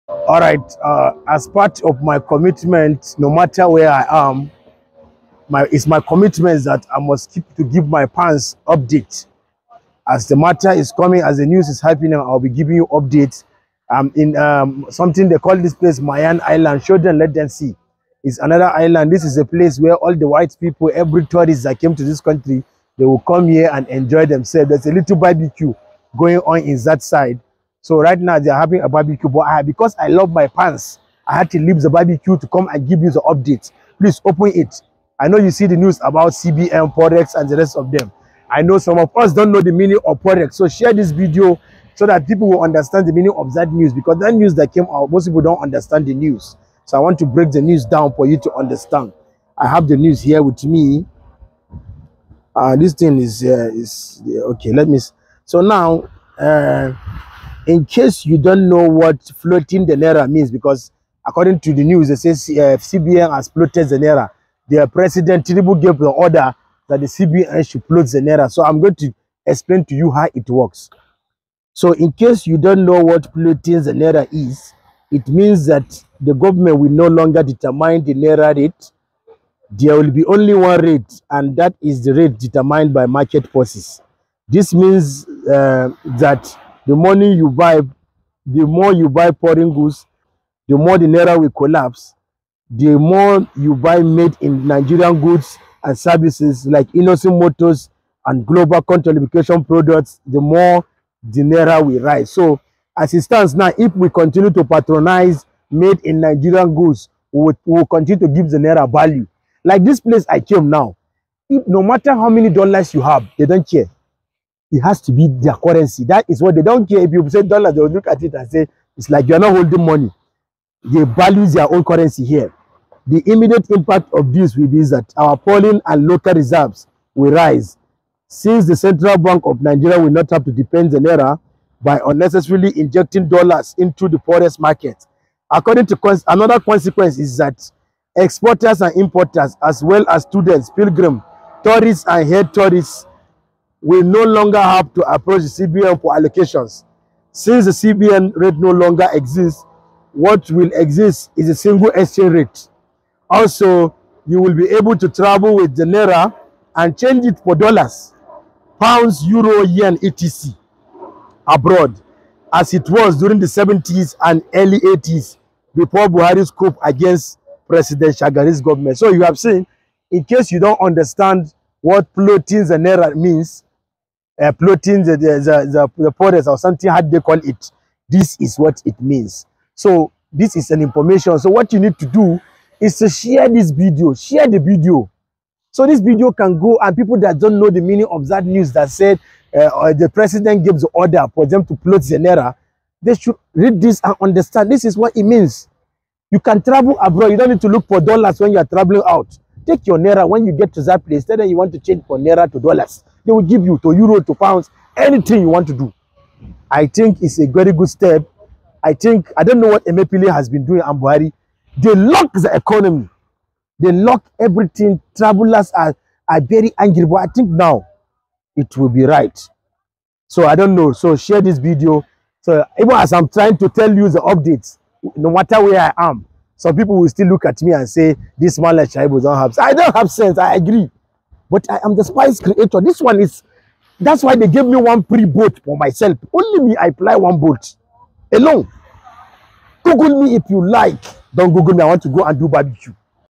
All right. As part of my commitment, no matter where I am, it's my commitment that I must keep to give my fans update. As the matter is coming, as the news is happening, I'll be giving you updates. In something they call this place Mayan Island. Show them, let them see. It's another island. This is a place where all the white people, every tourist that came to this country, they will come here and enjoy themselves. There's a little barbecue going on in that side. So right now they're having a barbecue, but because I love my fans, I had to leave the barbecue to come and give you the update. Please open it. I know you see the news about CBN, Forex, and the rest of them. I know some of us don't know the meaning of Forex, so share this video so that people will understand the meaning of that news, because that news that came out, most people don't understand the news. So I want to break the news down for you to understand. I have the news here with me. This thing is okay. Let me. So now, in case you don't know what floating the naira means, because according to the news, it says CBN has floated the naira. Their president Tinubu gave the order that the CBN should float the naira. So I'm going to explain to you how it works. So in case you don't know what floating the naira is, it means that the government will no longer determine the naira rate. There will be only one rate, and that is the rate determined by market forces. This means that the money you buy, the more you buy foreign goods, the more the naira will collapse. The more you buy made in Nigerian goods and services like Innocent Motors and global telecommunication products, the more the naira will rise. So as it stands now, if we continue to patronize made in Nigerian goods, we will continue to give the naira value. Like this place I came now, no matter how many dollars you have, they don't care. It has to be their currency. That is what they don't care. If you say dollars, they will look at it and say, it's like you're not holding money. They value their own currency here. The immediate impact of this will be that our foreign and local reserves will rise, since the Central Bank of Nigeria will not have to depend the naira by unnecessarily injecting dollars into the forex market. According to another consequence is that exporters and importers, as well as students, pilgrims, tourists, and head tourists, will no longer have to approach the CBN for allocations. Since the CBN rate no longer exists, what will exist is a single exchange rate. Also, you will be able to travel with the naira and change it for dollars, pounds, euro, yen, etc. abroad, as it was during the 70s and early 80s before Buhari's coup against President Shagari's government. So you have seen, in case you don't understand what floating the naira means, floating the forex or something, how they call it, this is what it means. So this is an information. So what you need to do is to share this video, share the video, so this video can go, and people that don't know the meaning of that news that said the president gives the order for them to float the naira, they should read this and understand this is what it means. You can travel abroad. You don't need to look for dollars when you are traveling out. Take your naira. When you get to that place, tell them you want to change from naira to dollars. They will give you to euro, to pounds, anything you want to do. I think it's a very good step. I don't know what Emepile has been doing and Buhari. They lock the economy. They lock everything. Travelers are very angry, but I think now it will be right. So I don't know. So share this video. So even as I'm trying to tell you the updates, no matter where I am, some people will still look at me and say, this man like Shaibu don't have sense. I don't have sense, I agree. But I am the spice creator. This one is, that's why they gave me one free boat for myself. Only me, I fly one boat alone. Google me if you like. Don't Google me. I want to go and do barbecue.